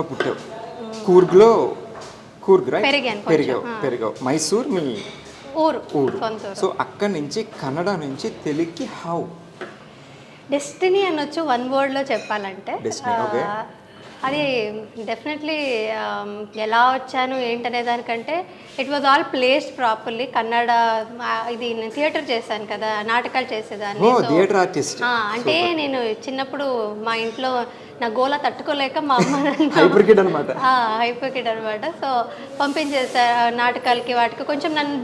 పుట్టావు కూర్గ్లో. కూర్గ్ రైట్? పెరిగాను పెరిగావు పెరిగావు మైసూర్ మీ ఊరు ఊరు. సొంత ఊరు. సో అక్కడి నుంచి కన్నడ నుంచి తెలుగుకి హౌ? డెస్టినీ అనొచ్చు వన్ వర్డ్లో చెప్పాలంటే. Destiny, okay. అది డెఫినెట్లీ ఎలా వచ్చాను ఏంటనే దానికంటే it was all placed properly. Kannada ఇది నేను థియేటర్ చేశాను కదా, నాటకాలు చేసేదాన్ని. ఓ థియేటర్ ఆర్టిస్ట్. అంటే నేను చిన్నప్పుడు మా ఇంట్లో నా గోల తట్టుకోలేక మా అమ్మ హైపర్ కిడ్ అనమాట. హైపర్ కిడ్ అనమాట. సో పంపించేసారు నాటకాలకి వాటికి, కొంచెం నన్ను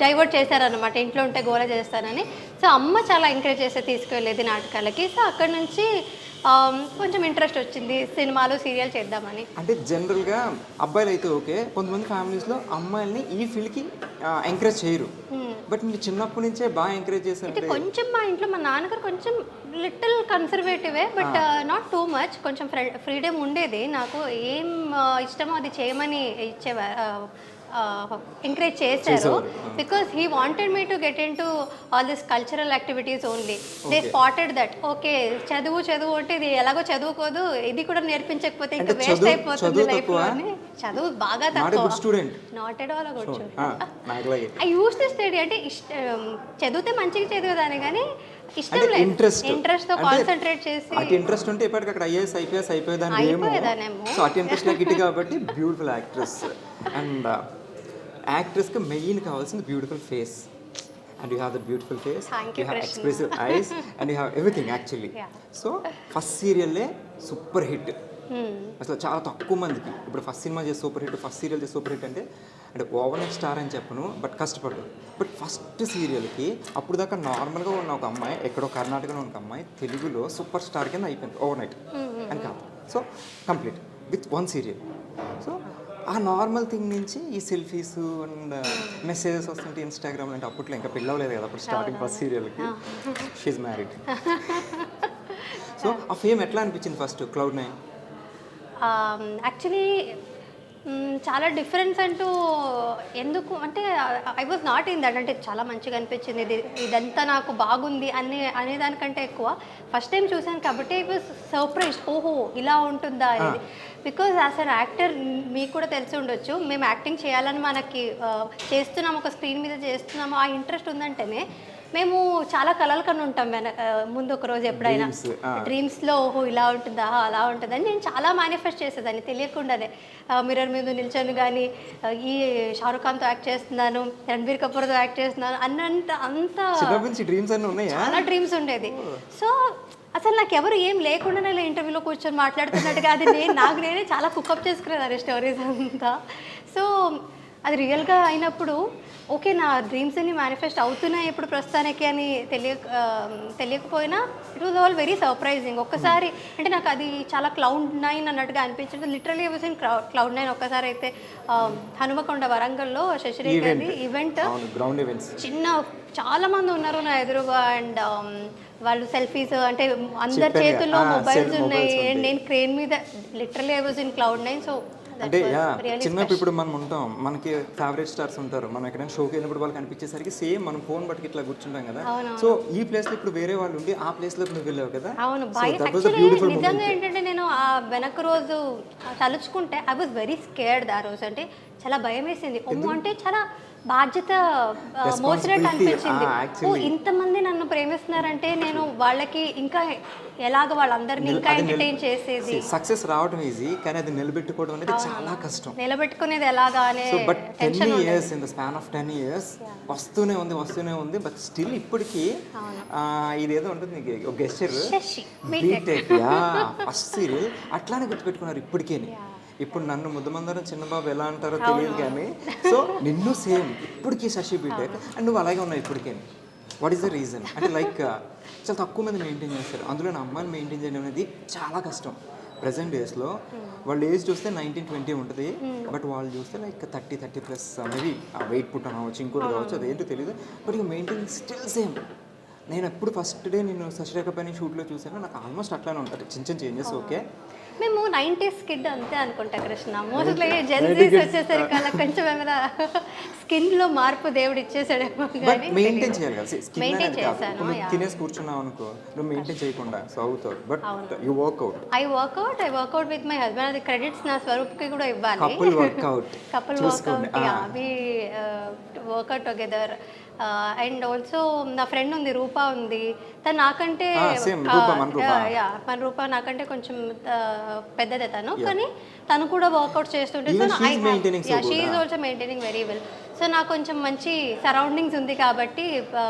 డైవర్ట్ చేశారనమాట, ఇంట్లో ఉంటే గోల చేస్తానని. సో అమ్మ చాలా ఎంకరేజ్ చేస్తే తీసుకెళ్ళేది నాటకాలకి. సో అక్కడ నుంచి కొంచెం ఇంట్రెస్ట్ వచ్చింది సినిమాలు సీరియల్ చేద్దామని. అంటే జనరల్గా అబ్బాయిలు అయితే ఓకే, కొంతమంది ఫ్యామిలీస్లో అమ్మాయిల్ని ఈ ఫీల్డ్కి ఎంకరేజ్ చేయరు. బట్ మీరు చిన్నప్పటి నుంచే బాగా ఎంకరేజ్ చేశారు. అంటే కొంచెం మా ఇంట్లో మా నాన్నగారు కొంచెం లిటిల్ కన్సర్వేటివే, బట్ నాట్ టూ మచ్. కొంచెం ఫ్రీడమ్ ఉండేది నాకు, ఏం ఇష్టమో అది చేయమని ఇచ్చేవారు, ఎంకరేజ్ చేశారు. Because he wanted me to get in to all this cultural activities only. They spotted that okay చదువు చదువు అంటే ఇది ఎలాగో చదువుకోదు, ఇది కూడా నేర్పించకపోతే ఇంకా వేస్ట్ అయిపోతుంది లైఫ్ లో అని. చదువు బాగా తక్కువ, not at all good student. I use to study, అంటే చదివితే మంచిగా చదివేదాన్ని కానీ ఇష్టం లేదు, ఇంట్రెస్ట్ తో కాన్సన్ట్రేట్ చేసి. అటు ఇంట్రెస్ట్ ఉంటే ఇప్పటికి అక్కడ ఐఏఎస్ ఐపీఎస్ అయిపోయేదాన్నేమో. సో అటు ఇంట్రెస్ట్ నాకు ఇటు కాబట్టి బ్యూటిఫుల్ యాక్ట్రెస్. అండ్ యాక్ట్రెస్కి మెయిన్ కావాల్సింది beautiful face. And you have the beautiful face, you have expressive eyes and you have everything actually. So first సీరియల్లే సూపర్ హిట్. అసలు చాలా తక్కువ మందికి ఇప్పుడు ఫస్ట్ సినిమా చేసి సూపర్ హిట్, ఫస్ట్ సీరియల్ చేసి సూపర్ హిట్ అంటే ఓవర్ నైట్ స్టార్ అని చెప్పను, బట్ కష్టపడ్డాడు. బట్ ఫస్ట్ సీరియల్కి అప్పుడు దాకా నార్మల్గా ఉన్న ఒక అమ్మాయి, ఎక్కడో కర్ణాటకలో ఉన్న ఒక అమ్మాయి తెలుగులో సూపర్ స్టార్ కింద అయిపోయింది ఓవర్ నైట్ అని కాదు. So complete with one serial. So ఆ నార్మల్ థింగ్ నుంచి ఈ సెల్ఫీస్ అండ్ మెసేజెస్ వస్తుంటే ఇన్స్టాగ్రామ్ అంటే అప్పట్లో ఇంకా పిల్లవలేదు కదా అప్పుడు స్టార్టింగ్ ఫస్ట్ సీరియల్కి. She married. సో ఆ ఫేమ్ ఎట్లా అనిపించింది ఫస్ట్ Cloud9? యాక్చువల్లీ చాలా డిఫరెన్స్ అంటూ ఎందుకు అంటే I was not in that. అంటే చాలా మంచిగా అనిపించింది, ఇదంతా నాకు బాగుంది అనేదానికంటే ఎక్కువ ఫస్ట్ టైం చూశాను కాబట్టి ఐ వాజ్ సర్ప్రైజ్డ్, ఓహో ఇలా ఉంటుందా అనేది. బికాజ్ యాజ్ అన్ యాక్టర్ మీకు కూడా తెలిసి ఉండొచ్చు, మేము యాక్టింగ్ చేయాలని మనకి చేస్తున్నాము, ఒక స్క్రీన్ మీద చేస్తున్నాము, ఆ ఇంట్రెస్ట్ ఉందంటేనే మేము చాలా కలలు కన్నా ఉంటాం ముందు ఒక రోజు ఎప్పుడైనా డ్రీమ్స్లో ఓహో ఇలా ఉంటుందా అలా ఉంటుందని నేను చాలా మేనిఫెస్ట్ చేసేదాన్ని తెలియకుండానే. మిర్రర్ మీద నిల్చొని కానీ ఈ షారుఖ్ ఖాన్తో యాక్ట్ చేస్తున్నాను, రణబీర్ కపూర్తో యాక్ట్ చేస్తున్నాను అంత చాలా డ్రీమ్స్ ఉండేది. సో అసలు నాకు ఎవరు ఏం లేకుండానే ఇంటర్వ్యూలో కూర్చొని మాట్లాడుతున్నట్టుగా అది నాకు నేనే చాలా కుకప్ చేసుకునేదాన్ని స్టోరీస్ అంతా. సో అది రియల్గా అయినప్పుడు ఓకే నా డ్రీమ్స్ అన్ని మేనిఫెస్ట్ అవుతున్నాయి ఇప్పుడు ప్రస్తుతానికి అని తెలియకపోయినా it was all very surprising. ఒక్కసారి అంటే నాకు అది చాలా Cloud9 అన్నట్టుగా అనిపించింది. Literally was in Cloud9. ఒక్కసారి అయితే హనుమకొండ వరంగల్లో శశిరేఖ గారి ఈవెంట్, చిన్న చాలా మంది ఉన్నారు నా ఎదురుగా, అండ్ వాళ్ళు సెల్ఫీస్ అంటే అందరి చేతుల్లో మొబైల్స్ ఉన్నాయి, అండ్ నేను క్రేన్ మీద literally I was in Cloud9. So అంటే చిన్నప్పుడు ఇప్పుడు మనం ఉంటాం, మనకి ఫేవరెట్ స్టార్స్ ఉంటారు, మనం ఎక్కడైనా షోకి వెళ్ళినప్పుడు వాళ్ళకి అనిపించేసరికి సేమ్ మనం ఫోన్ బట్టి ఇట్లా కూర్చుంటాం కదా. సో ఈ ప్లేస్లో ఇప్పుడు వేరే వాళ్ళు ఉండి ఆ ప్లేస్లో నువ్వు వెళ్ళావు కదా. అవును, నిజంగా ఏంటంటే నేను ఆ వెనక రోజు తలుచుకుంటే ఐ వాజ్ వెరీ స్కేర్డ్. ఆ రోజు అంటే చాలా భయం వేసింది, అంటే చాలా బాధ్యత మోసినట్టు అనిపించింది. ఇంతమంది నన్ను ప్రేమిస్తున్నారంటే నేను వాళ్ళకి ఇంకా ఎలాగ వాళ్ళందరినీ ఇంకా ఎంటర్టైన్ చేసేది. సక్సెస్ రావడం ఈజీ, కానీ అది నిలబెట్టుకోవడం అనేది చాలా కష్టం. నిలబెట్టుకునేది ఎలాగా అనే but 10 years in the span of 10 years వస్తూనే ఉంది. బట్ స్టిల్ ఇప్పటికీ ఇదేదో ఉంటుంది గెస్చర్ బీటెక్ ఫస్ట్ సీరియల్ అట్లానే గుర్తుపెట్టుకున్నారు ఇప్పటికే. ఇప్పుడు నన్ను ముద్దమందరం చిన్నబాబు ఎలా అంటారో తెలియదు కానీ సో నిన్ను సేమ్ ఇప్పటికీ శశి బీటెక్ అండ్ నువ్వు అలాగే ఉన్నావు ఇప్పటికే. What is the reason? అంటే లైక్ చాలా తక్కువ మంది మెయింటైన్ చేస్తారు, అందులో నా అమ్మాయిని మెయింటైన్ చేయడం అనేది చాలా కష్టం. ప్రజెంట్ డేస్లో వాళ్ళ ఏజ్ చూస్తే 19-20 ఉంటుంది, బట్ వాళ్ళు చూస్తే లైక్ 30+ మేబీ వెయిట్ పుట్ అవ్వచ్చు, ఇంకోటి కావచ్చు, అదేంటో తెలియదు. బట్ ఇక మెయింటైన్ స్టిల్ సేమ్. నేను ఎప్పుడు ఫస్ట్ డే నేను శశిరేఖ పైన షూట్లో చూసాను, నాకు ఆల్మోస్ట్ అట్లానే ఉంటుంది, చిన్న చిన్న చేంజెస్ ఓకే. మేము 90s కిడ్ అంతే అనుకుంటా కృష్ణ. మోస్ట్లీ జెన్జీస్ వచ్చేసరికి అలా కొంచెం ఏమైనా స్కిన్లో మార్పు దేవుడు ఇచ్చేసాడేమో కానీ మెయింటైన్ చేయాలి కదా. స్కిన్ మెయింటైన్ అనేది కాదు, చేశాను. నువ్వు తినేసి కూర్చున్నావు అనుకో, నువ్వు మెయింటైన్ చేయకుండా సో అవుతావు. But you workout. I workout with my husband. అది క్రెడిట్స్ నా స్వరూప్కి కూడా ఇవ్వాలి. కపుల్ వర్క్అవుట్ అవి వర్క్అవుట్ టుగెదర్. అండ్ ఆల్సో నా ఫ్రెండ్ ఉంది, రూపా ఉంది. తను నాకంటే మన రూపా నాకంటే కొంచెం పెద్దదే తను, కానీ తను కూడా వర్కౌట్ చేస్తుంటే she is also maintaining very well. So నాకు కొంచెం మంచి సరౌండింగ్స్ ఉంది కాబట్టి,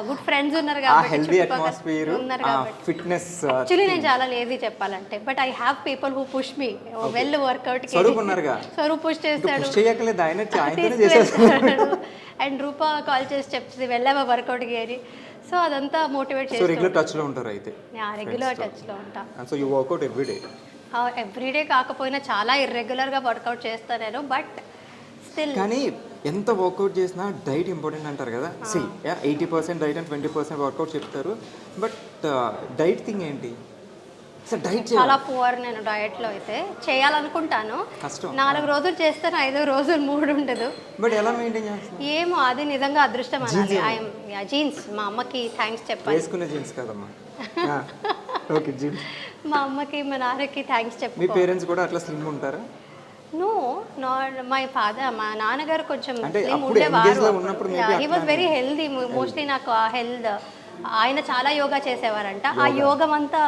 గుడ్ ఫ్రెండ్స్ ఉన్నారు కాబట్టి, ఉన్నారు కాబట్టి ఫిట్నెస్. యాక్చువల్లీ నేను చాలా లేజీ చెప్పాలంటే, but I have people who push me well workout. Swaroop push చేస్తాడు అండ్ రూపా కాల్ చేసి చెప్తుంది వెళ్ళావా వర్కౌట్కి అని. సో అదంతా మోటివేట్ చేసి రెగ్యులర్ టచ్లో ఉంటారు అయితే. రెగ్యులర్ టచ్లో ఉంటా. So you workout everyday. Everyday కాకపోయినా చాలా ఇర్రెగ్యులర్గా వర్కౌట్ చేస్తాను నేను, బట్ స్టిల్. కానీ ఎంత వర్కౌట్ చేసినా డైట్ ఇంపార్టెంట్ అంటారు కదా. 80% డైట్ అండ్ 20% వర్కౌట్ చెప్తారు. బట్ డైట్ థింగ్ ఏంటి? చాలా పువర్ నేను డయట్లో అయితే. చేయాలనుకుంటాను, 4 రోజులు చేస్తాను, 5వ రోజు మూడు ఉండదు. బట్ ఎలా మెయింటైన్ చేస్తాను ఏమో, అది నిజంగా అదృష్టం అనాలి. జీన్స్ మా అమ్మకి థ్యాంక్స్ చెప్పాలి. వేసుకునే జీన్స్ కదమ్మా. Okay, jeans. మా అమ్మకి మా నాన్నకి థ్యాంక్స్ చెప్పాలి. మీ పేరెంట్స్ కూడా అట్లా స్లిమ్ ఉంటారా? నో, మై ఫాదర్, మా నాన్నగారు కొంచెం స్లిమ్ ఉండేవారు. He was very healthy. Mostly నాకు ఆ హెల్త్, ఆయన చాలా యోగా చేసేవారంట. ఆ యోగం అంతా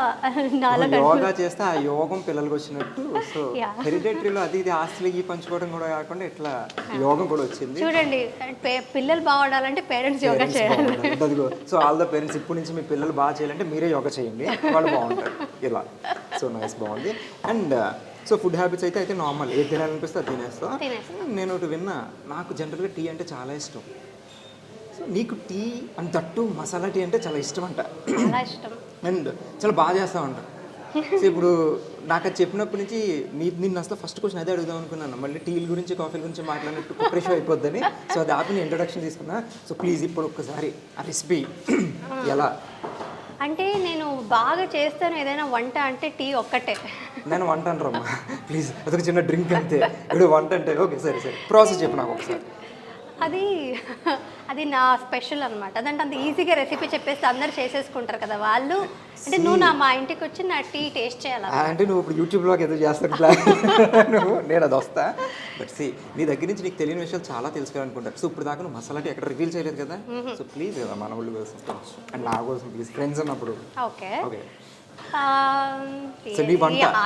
యోగా చేస్తే ఆ యోగం పిల్లలకు వచ్చినట్టు. సో హెరిడిటరీలో అది ఇది ఆస్తులకి పంచుకోవడం కూడా కాకుండా ఇట్లా యోగం కూడా వచ్చింది. చూడండి, పిల్లలు బాగుండాలంటే పేరెంట్స్ యోగా చేయాలి. సో ఆల్ ద పేరెంట్స్ ఇప్పుడు నుంచి మీ పిల్లలు బాగా చేయాలంటే మీరే యోగా చేయండి, వాళ్ళు బాగుంటారు ఇలా. సో నైస్, బాగుంది. అండ్ సో ఫుడ్ హ్యాబిట్స్ అయితే నార్మల్, ఏది తినాలనిపిస్తే అది తినేస్తా. నేను ఒకటి విన్నా, నాకు జనరల్గా టీ అంటే చాలా ఇష్టం. సో నీకు టీ అండ్ తట్టు మసాలా టీ అంటే చాలా ఇష్టం అంట. అండ్ చాలా బాగా చేస్తామంట. సో ఇప్పుడు నాకు అది చెప్పినప్పటి నుంచి నిన్ను అసలు ఫస్ట్ క్వశ్చన్ అదే అడుగుదాం అనుకున్నాను. మళ్ళీ టీల గురించి కాఫీల గురించి మాట్లాడినట్టు ప్రిపరేషన్ అయిపోద్దని. సో అది ఆపి నేను ఇంట్రొడక్షన్ తీసుకున్నా. సో ప్లీజ్ ఇప్పుడు ఒక్కసారి ఆ రెసిపీ ఎలా అంటే, నేను బాగా చేస్తాను ఏదైనా వంట అంటే టీ ఒక్కటే. నేను వంట అంటారమ్మా ప్లీజ్, అదొక చిన్న డ్రింక్ అంతే. ఇప్పుడు వంట అంటే ఓకే సరే ప్రాసెస్ చెప్పు నాకు ఒకసారి. అది నా స్పెషల్ అనమాట. అదంటే అంత ఈజీగా రెసిపీ చెప్పేస్తే అందరు చేసేసుకుంటారు కదా వాళ్ళు. అంటే నువ్వు మా ఇంటికి వచ్చి నా టీ టేస్ట్ చేయాలి అంటే నువ్వు ఇప్పుడు యూట్యూబ్లోకి ఏదో చేస్తాను ప్లాన్ నువ్వు, నేను అది వస్తా. బట్ నీ దగ్గర నుంచి నీకు తెలియని విషయాలు చాలా తెలుసుకోవాలనుకుంటారు. సో ఇప్పుడు దాకా నువ్వు మసాలా టీ ఎక్కడ రివీల్ చేయలేదు కదా. సో ప్లీజ్ కదా మన ఊళ్ళో కోసం అండ్ నా కోసం ప్లీజ్, ఫ్రెండ్స్ ఉన్నప్పుడు. ఓకే,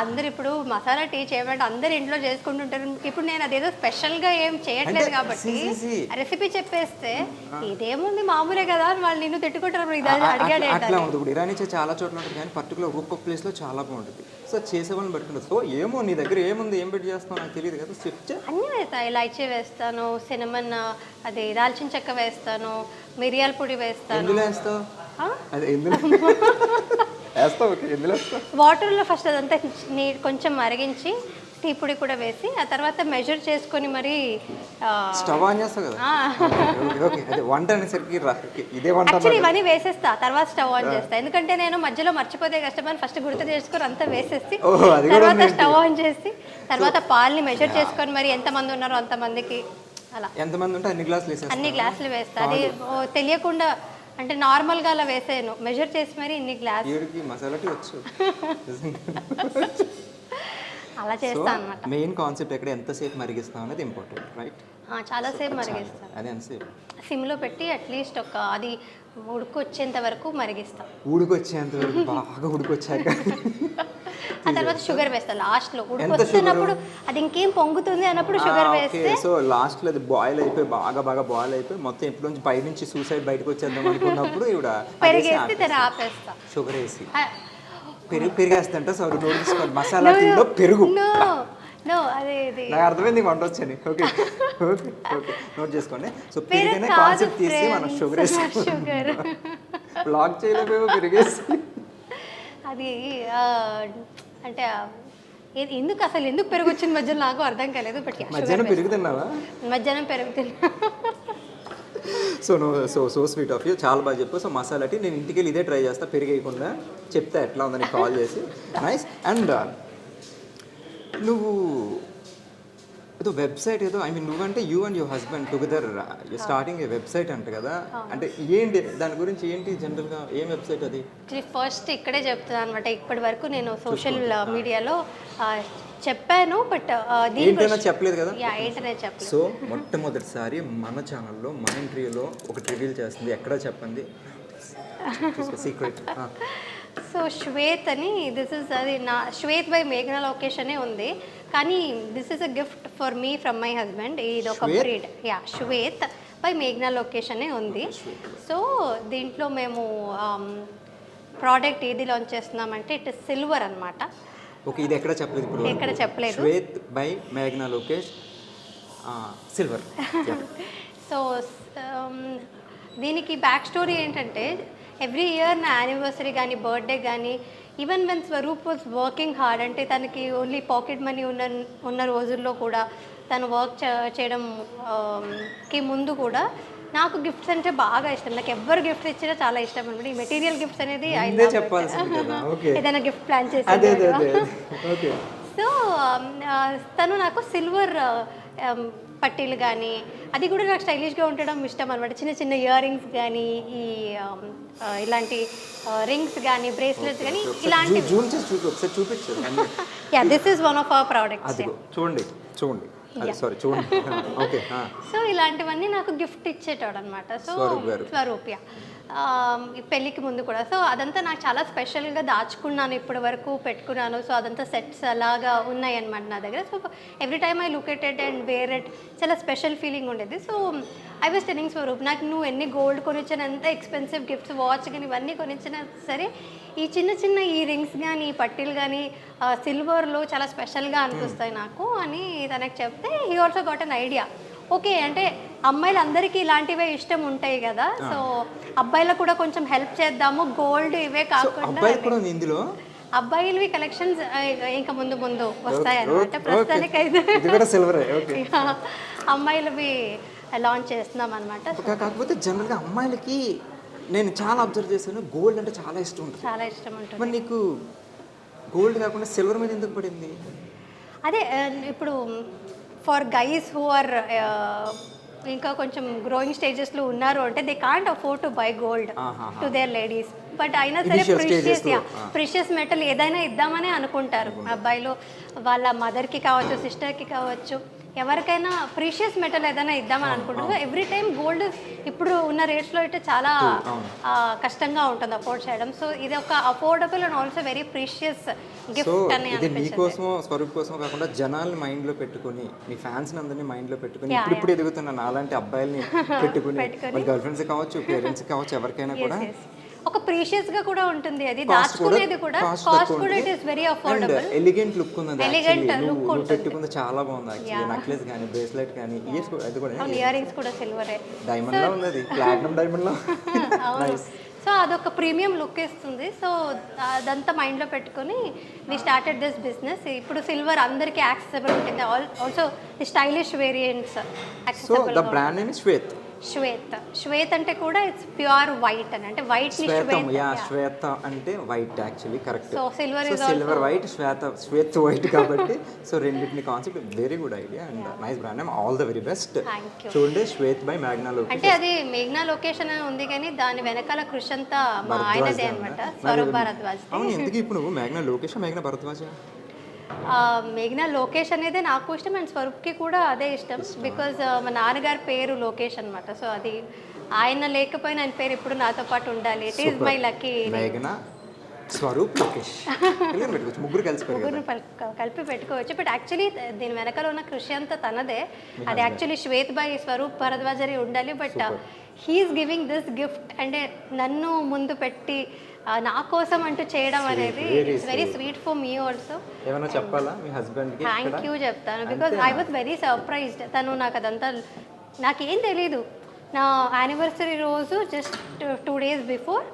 అందరు ఇప్పుడు మసాలా టీ చేయమంటే అందరు ఇంట్లో చేసుకుంటుంటారు. ఇప్పుడు నేను అదేదో స్పెషల్ గా ఏం చేయట్లేదు కాబట్టి రెసిపీ చెప్పేస్తే ఇదేముంది మామూలే కదా అని వాళ్ళు నిన్ను తిట్టుకుంటారు. అడిగాడు అట్లా ఉంటుంది. ఇప్పుడు ఇరానీ చాలా చోట్ల ఉంటుంది, కానీ పర్టికులర్ ఒక్కొక్క ప్లేస్ లో చాలా బాగుంటుంది. సో చేసేవాళ్ళని పట్టుకుంటుంది. సో ఏమో నీ దగ్గర ఏముంది, ఏం పెట్టి చేస్తావు నాకు తెలియదు కదా. చెప్తే అన్నీ వేస్తాను. ఇలాచీ వేస్తాను, సినమన్, అది దాల్చిన చెక్క వేస్తాను, మిరియాల పొడి వేస్తాను. ఎందులో వేస్తావు? అదే ఎందులో వాటర్లో ఫస్ట్ అదంతా కొంచెం మరిగించి టీ పొడి కూడా వేసి, ఆ తర్వాత మెజర్ చేసుకొని మరి స్టవ్ ఆన్ చేస్తా కదా. వంట అనేసరికి యాక్చువల్లీ ఇవన్నీ వేసేస్తా, తర్వాత స్టవ్ ఆన్ చేస్తా. ఎందుకంటే నేను మధ్యలో మర్చిపోతే కష్టమని ఫస్ట్ గుర్తు చేసుకొని అంతా వేసేసి తర్వాత స్టవ్ ఆన్ చేసి తర్వాత పాలని మెజర్ చేసుకొని మరి ఎంతమంది ఉన్నారో అంతమందికి అలా ఎంతమంది ఉంటే అన్ని గ్లాసులు వేస్తా. అది తెలియకుండా అంటే నార్మల్గా అలా వేసాను, మెజర్ చేసి మరి ఇన్ని గ్లాస్ అలా చేస్తాను అన్నమాట. మెయిన్ కాన్సెప్ట్ ఎక్కడ ఎంతసేపు మరిగిస్తాం అనేది ఇంపార్టెంట్, రైట్? చాలా సేపు మరిగిస్తాను. అది ఎంతసేపు? సిమ్లో పెట్టి అట్లీస్ట్ ఒక అది ఉడుకొచ్చేంత వరకు మరిగిస్తాం. ఉడుకొచ్చేంత వరకు బాగా ఉడుకొచ్చాక ఆ తర్వాత షుగర్ వేస్తాను లాస్ట్లో. ఉడుకొస్తున్నప్పుడు అది ఇంకేం పొంగుతుంది అన్నప్పుడు షుగర్ వేస్తే, సో లాస్ట్లో అది బాయిల్ అయిపోయి బాగా బాయిల్ అయిపోయి మొత్తం ఎప్పుడు నుంచి బయట నుంచి సూసైడ్ బయటకు వచ్చేద్దాం అనుకున్నప్పుడు ఇవిడ పెరిగేస్తే తెర ఆపేస్తా. షుగర్ వేసి పెరిగేస్తంట. సో నోట్ తీసుకోండి, మసాలా టీలో పెరుగు. నాకు అర్థమైంది వంట వచ్చని. ఓకే ఓకే ఓకే, నోట్ చేసుకోండి. సో పెరిగిన కాన్సెప్ట్ తీసి మనం షుగర్ వేసి బ్లాక్ చేయలేమో పెరిగేసి. అది అంటే ఎందుకు పెరుగు వచ్చింది మధ్యలో నాకు అర్థం కాలేదు. బట్ మధ్యాహ్నం పెరుగుతున్నావా? మధ్యాహ్నం పెరుగుతున్నా. సో స్వీట్ ఆఫ్ యూ, చాలా బాగా చెప్పు. సో మసాలా టీ నేను ఇంటికి వెళ్ళి ఇదే ట్రై చేస్తా, పెరిగేయకుండా చెప్తా ఎట్లా ఉందని కాల్ చేసి. నైస్. అండ్ నువ్వు ఏదో వెబ్సైట్ ఏదో ఐ మీన్ నువ్వంటే you and your husband together starting A website అంట కదా, అంటే ఏంటి దాని గురించి ఏంటి జనరల్గా ఏం వెబ్సైట్ అది? ఫస్ట్ ఇక్కడే చెప్తున్నాను అనమాట. ఇప్పటి వరకు నేను సోషల్ మీడియాలో చెప్పాను, బట్ ఏంటైనా చెప్పలేదు కదా. ఏంటనే చెప్పలేదు. సో మొట్టమొదటిసారి మన ఛానల్లో మన ఇంటర్వ్యూలో ఒకటి రివీల్ చేస్తుంది, ఎక్కడ చెప్పండి సీక్రెట్. సో శ్వేత్ అని, దిస్ ఇస్ అది నా శ్వేత్ బై మేఘనా లోకేష్ అనే ఉంది, కానీ this is a gift for me from my husband. ఇది ఒక బ్రీడ్, శ్వేత్ బై మేఘనా లోకేష్ అనే ఉంది. సో దీంట్లో మేము ప్రోడక్ట్ ఏది లాంచ్ చేస్తున్నామంటే ఇట్ ఇస్ సిల్వర్ అనమాట. ఓకే, ఇది ఎక్కడ చెప్పలేదు ఇప్పుడు? ఎక్కడ చెప్పలేదు. శ్వేత్ బై మేఘనా లోకేష్ సిల్వర్. సో దీనికి బ్యాక్ స్టోరీ ఏంటంటే, ఎవ్రీ ఇయర్ నా యానివర్సరీ కానీ బర్త్డే కానీ, even when Swaroop was working hard, అంటే తనకి ఓన్లీ పాకెట్ మనీ ఉన్న రోజుల్లో కూడా తను వర్క్ చేయడంకి ముందు కూడా నాకు గిఫ్ట్స్ అంటే బాగా ఇష్టం. నాకు ఎవరు గిఫ్ట్స్ ఇచ్చినా చాలా ఇష్టం అనమాట. ఈ మెటీరియల్ గిఫ్ట్స్ అనేది ఏదైనా గిఫ్ట్ ప్లాన్ చేసి, సో తను నాకు సిల్వర్ పట్టీలు కానీ, అది కూడా నాకు స్టైలిష్గా ఉండడం ఇష్టం అనమాట. చిన్న చిన్న ఇయర్ రింగ్స్ కానీ, ఈ ఇలాంటి రింగ్స్ కానీ, బ్రేస్లెట్స్ కానీ, ఇలాంటివి. This is one of our products. చూడండి చూడండి చూడండి. ఓకే, సో ఇలాంటివన్నీ నాకు గిఫ్ట్ ఇచ్చేటాడు అనమాట. సో స్వరూప్య పెళ్ళికి ముందు కూడా. సో అదంతా నాకు చాలా స్పెషల్గా దాచుకున్నాను, ఇప్పటి వరకు పెట్టుకున్నాను. సో అదంతా సెట్స్ అలాగా ఉన్నాయి అనమాట నా దగ్గర. So every time I look at it and wear it, చాలా స్పెషల్ ఫీలింగ్ ఉండేది. So I was telling Swaroop, నాకు నువ్వు ఎన్ని గోల్డ్ కొనిచ్చిన, ఎంత ఎక్స్పెన్సివ్ గిఫ్ట్స్, వాచ్ కానీ ఇవన్నీ కొనిచ్చినా సరే, ఈ చిన్న చిన్న ఈ రింగ్స్ కానీ, ఈ పట్టీలు కానీ సిల్వర్లో చాలా స్పెషల్గా అనిపిస్తాయి నాకు అని తనకు చెప్తే, he also got an idea. Okay, అంటే అమ్మాయిలు అందరికీ ఇలాంటివే ఇష్టం ఉంటాయి కదా, సో అబ్బాయిలకు కూడా కొంచెం హెల్ప్ చేద్దాము, గోల్డ్ ఇవే కాకుండా అబ్బాయిలవి కలెక్షన్స్ ఇంకా ముందు ముందు వస్తాయి అన్నమాట. ప్రస్తుతానికి అయితే అమ్మాయిలవి లాంచ్ చేస్తున్నాం అనమాట. కాకపోతే జనరల్గా అమ్మాయిలకి నేను చాలా అబ్జర్వ్ చేశాను, గోల్డ్ అంటే చాలా ఇష్టం ఉంటుంది. చాలా ఇష్టం ఉంటుంది. మరి నీకు గోల్డ్ కాకుండా సిల్వర్ మీద ఎందుకు పడింది? అదే ఇప్పుడు ఫర్ గైస్ హూ ఆర్ ఇంకా కొంచెం గ్రోయింగ్ స్టేజెస్లో ఉన్నారు అంటే, they can't afford to buy gold to their ladies, but అయినా సరే ప్రిషియస్ మెటల్ ఏదైనా ఇద్దామని అనుకుంటారు అబ్బాయిలు. వాళ్ళ మదర్కి కావచ్చు, సిస్టర్కి కావచ్చు, ఎవరికైనా ప్రీషియస్ మెటల్ ఏదైనా ఇద్దామని అనుకుంటున్నారు. ఎవ్రీ టైం గోల్డ్ ఇప్పుడు ఉన్న రేట్స్లో అయితే చాలా కష్టంగా ఉంటుంది అఫోర్డ్ చేయడం. సో ఇది ఒక affordable and also very precious gift అని నీకోసం, స్వరూప్ కోసం కాకుండా జనాల్ని మైండ్లో పెట్టుకుని, నీ ఫ్యాన్స్ అందరినీ మైండ్లో పెట్టుకుని, ఇప్పుడు ఎదుగుతున్న నాలాంటి అబ్బాయిల్ని పెట్టుకుని, గర్ల్ ఫ్రెండ్స్ కావచ్చు, పేరెంట్స్ కావచ్చు, ఎవరికైనా కూడా ఒక ప్రీషియస్ గా కూడా ఉంటుంది. అది దాచుకునేది కూడా కాస్ట్ కూడా it is very affordable. Elegant look ఉంది, ఎలిగెంట్ లుక్ ఉంటుంది, పెట్టుకుంది చాలా బాగుంది యాక్చువల్లీ. నెక్లెస్ గాని, బ్రేస్లెట్ గాని, అది కూడా ఇయర్ రింగ్స్ కూడా సిల్వరే, డైమండ్ లా ఉంది, ప్లాటినం డైమండ్ లా. నైస్. సో అదొక ప్రీమియం లుక్ ఇస్తుంది. సో అదంతా మైండ్లో పెట్టుకొని వి స్టార్టెడ్ దిస్ బిజినెస్. ఇప్పుడు సిల్వర్ అందరికీ యాక్సెసిబుల్ ఉంటుంది, also the stylish variants accessible. So the brand name is Shwet. Shwet అంటే కూడా ఇట్స్ ప్యూర్ వైట్ అని, అంటే వైట్ ని శ్వేత అంటే white actually, correct. So silver is silver white, Shwet white కాబట్టి సో రెండింటిని concept very good idea and nice brand name. All the very best. చూడండి, Shwet by మేఘనా లోకేష్. అంటే అది మేఘనా లొకేషన్ అని ఉంది, కానీ దాని వెనకాల కృషి అంతా మా ఆయనదే అన్నమాట, స్వరూప్ భరద్వాజ్. అవును, ఎందుకు ఇప్పుడు నువ్వు మేఘనా లోకేష్, మేఘనా భరద్వాజ్? మేఘనా లోకేష్ అనేది నాకు ఇష్టం అండ్ స్వరూప్కి కూడా అదే ఇష్టం, బికాజ్ మా నాన్నగారి పేరు లోకేష్ అనమాట. సో అది ఆయన లేకపోయినా ఆయన పేరు ఇప్పుడు నాతో పాటు ఉండాలి. It is my lucky. మేఘనా, స్వరూప్, లోకేష్ ముగ్గురు కలిపి పెట్టుకోవచ్చు. బట్ యాక్చువల్లీ దీని వెనకాల ఉన్న కృషి అంతా తనదే. అది యాక్చువల్లీ శ్వేత్ బై స్వరూప్ భరద్వాజ్ అని ఉండాలి, but he's giving this gift, అంటే నన్ను ముందు పెట్టి నా కోసం అంటూ చేయడం అనేది it's very sweet for me also. ఏమైనా చెప్పాలా మీ హస్బెండ్కి? థ్యాంక్ యూ చెప్తాను, because I was very surprised. తను నాకు అదంతా నాకేం తెలీదు. నా యానివర్సరీ రోజు జస్ట్ 2 days బిఫోర్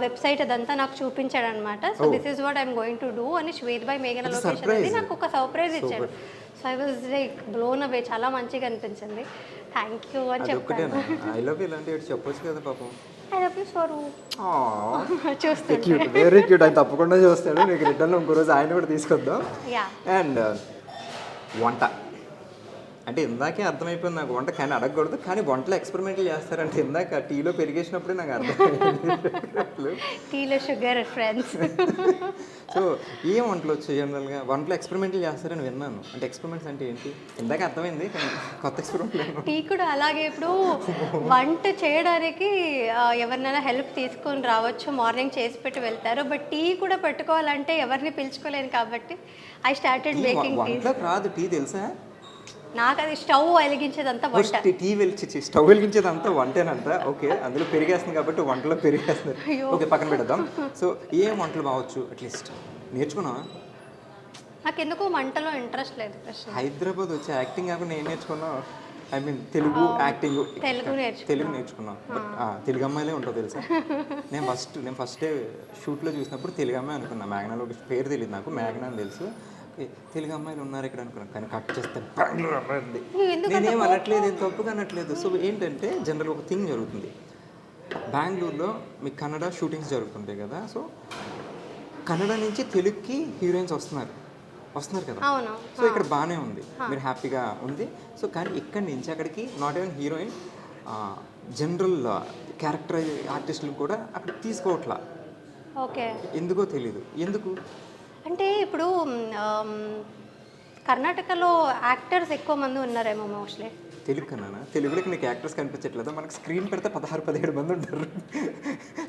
వెబ్సైట్ అదంతా నాకు చూపించాడు అనమాట. So this is what I'm going to do అని శ్వేత్ బై మేఘనా లొకేషన్ అనేది నాకు ఒక సర్ప్రైజ్ ఇచ్చాడు. So I was like blown away, చాలా మంచిగా అనిపించింది. థ్యాంక్ యూ అని చెప్పాను. ఐ లవ్ యూ ఇలాంటివి చెప్పొచ్చు కదా పాపం. I love you Swaroop. చూస్తాడు, వెరీ క్యూట్. ఆయన తప్పకుండా చూస్తాడు. నీకు రిటర్న్లో ఇంకో రోజు ఆయన కూడా తీసుకొద్దాం. అండ్ వంట అంటే ఇందాకే అర్థమైపోయింది నాకు వంట కానీ అడగకూడదు కానీ వంటలో ఎక్స్పెరిమెంట్లు చేస్తారంటే ఇందాక టీలో పెరిగేసినప్పుడే నాకు అర్థమైంది. టీలో షుగర్ ఫ్రెండ్స్. సో ఏం వంటలు వచ్చాయి జనరల్గా వంటలో ఎక్స్పెరిమెంట్లు చేస్తారని విన్నాను. అంటే ఎక్స్పెరిమెంట్స్ అంటే ఏంటి ఇందాక అర్థమైంది కానీ కొత్త ఎక్స్పెరిమెంట్. టీ కూడా అలాగే ఇప్పుడు వంట చేయడానికి ఎవరినైనా హెల్ప్ తీసుకొని రావచ్చు, మార్నింగ్ చేసి పెట్టి వెళ్తారు. బట్ టీ కూడా పెట్టుకోవాలంటే ఎవరిని పిలుచుకోలేను కాబట్టి ఐ స్టార్టెడ్ మేకింగ్ టీ. వంటలో రాదు టీ తెలుసా? నాకు అది స్టవ్ వెలిగించేదంతా వంట. టీ వెలిచి స్టవ్ వెలిగించేదంతా వంటేనంట. ఓకే అందులో పెరిగేస్తుంది కాబట్టి వంటలో పెరిగేస్తుంది. ఓకే పక్కన పెడదాం. సో ఏం వంటలు బావచ్చు అట్లీస్ట్ నేర్చుకున్నావా? నాకు ఎందుకో వంటలో ఇంట్రెస్ట్ లేదు. హైదరాబాద్ వచ్చి యాక్టింగ్ కాకుండా ఏం నేర్చుకున్నావు? I mean Telugu acting Telugu నేర్చుకున్నాం. బట్ తెలుగు అమ్మాయిలే ఉంటావు తెలుసా. నేను ఫస్ట్ షూట్లో చూసినప్పుడు తెలుగు అమ్మాయి అనుకున్నా. మేఘనాలో పేరు తెలియదు నాకు, మేఘనా అని తెలుసు. తెలుగు అమ్మాయిలు ఉన్నారు ఇక్కడ అనుకున్నాను కానీ కట్ చేస్తే బెంగళూరు అమ్మాయి. నేనేం అనట్లేదు, ఏం తప్పుగా అనట్లేదు. సో ఏంటంటే జనరల్ ఒక థింగ్ జరుగుతుంది బెంగళూరులో, మీకు కన్నడ షూటింగ్స్ జరుగుతుంటాయి కదా. సో కన్నడ నుంచి తెలుగుకి హీరోయిన్స్ వస్తున్నారు కదా. సో ఇక్కడ బాగానే ఉంది, మీరు హ్యాపీగా ఉంది. సో కానీ ఇక్కడి నుంచి అక్కడికి not even heroine, general character ఆర్టిస్టులు కూడా అక్కడ తీసుకోవట్లా. ఓకే ఎందుకో తెలీదు. ఎందుకు అంటే ఇప్పుడు కర్ణాటకలో యాక్టర్స్ ఎక్కువ మంది ఉన్నారేమో మోస్ట్లీ. తెలుగు కన్నా తెలుగులోకి నీకు యాక్టర్స్ కనిపించట్లేదు. మనకు స్క్రీన్ పెడితే 16-17 మంది ఉంటారు.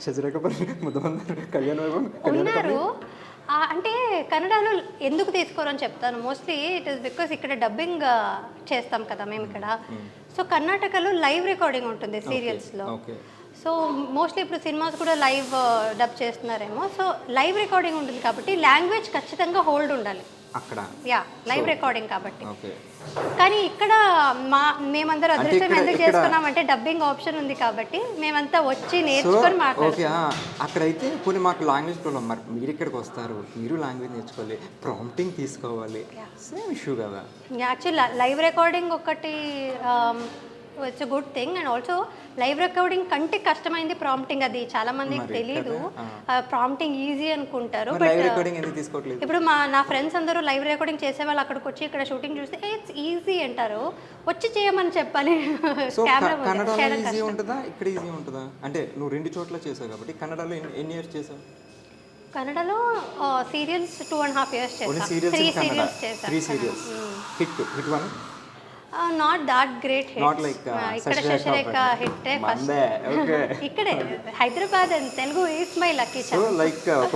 శశిరేఖపల్లి, ముద్దమందరు, కళ్యాణ్ వైభవ్ ఉన్నారు. అంటే కన్నడలో ఎందుకు తీసుకోరని చెప్తాను. మోస్ట్లీ ఇట్ ఈస్ బికాస్ ఇక్కడ డబ్బింగ్ చేస్తాం కదా మేము ఇక్కడ. సో కర్ణాటకలో లైవ్ రికార్డింగ్ ఉంటుంది సీరియల్స్లో. సో మోస్ట్లీ ఇప్పుడు సినిమాస్ కూడా లైవ్ డబ్ చేస్తున్నారేమో. సో లైవ్ రికార్డింగ్ ఉంటుంది కాబట్టి లాంగ్వేజ్ ఖచ్చితంగా హోల్డ్ ఉండాలి అక్కడ. యా లైవ్ రికార్డింగ్ కాబట్టి. కానీ ఇక్కడ మేమందరూ అదృష్టం ఎందుకు చేసుకున్నామంటే డబ్బింగ్ ఆప్షన్ ఉంది కాబట్టి మేమంతా వచ్చి నేర్చుకొని మాట్లాడుతున్నాం. అక్కడైతే కొన్ని మాకు లాంగ్వేజ్ ప్రాబ్లం. మరి మీరు ఇక్కడికి వస్తారు, మీరు లాంగ్వేజ్ నేర్చుకోవాలి, ప్రాంప్టింగ్ తీసుకోవాలి, సేమ్ ఇష్యూ కదా. యాక్చువల్లీ లైవ్ రికార్డింగ్ ఒకటి it's a good thing. And also live recording కంటే కష్టమైంది ప్రాంప్టింగ్. అది చాలా మందికి తెలీదు. ప్రాంప్టింగ్ ఈజీ అనుకుంటారు. బట్ ఇప్పుడు నా ఫ్రెండ్స్ అందరూ లైవ్ రికార్డింగ్ చేసే వాళ్ళు అక్కడికి వచ్చి ఇక్కడ షూటింగ్ చూస్తే ఇట్స్ ఈజీ అంటారు. వచ్చి చేయమని చెప్పాలి. అంటే నువ్వు 2 చోట్ల చేసావు కాబట్టి కన్నడలో ఎన్ని ఇయర్స్ చేసావు? కన్నడలో సీరియల్స్ 2.5 years చేశాను. 3 సీరియల్స్ చేశాను. Hit one not that great hits. Not like ikkada Shashirekha hit first. Okay. ikkade Hyderabad and Telugu is my lucky charm. So like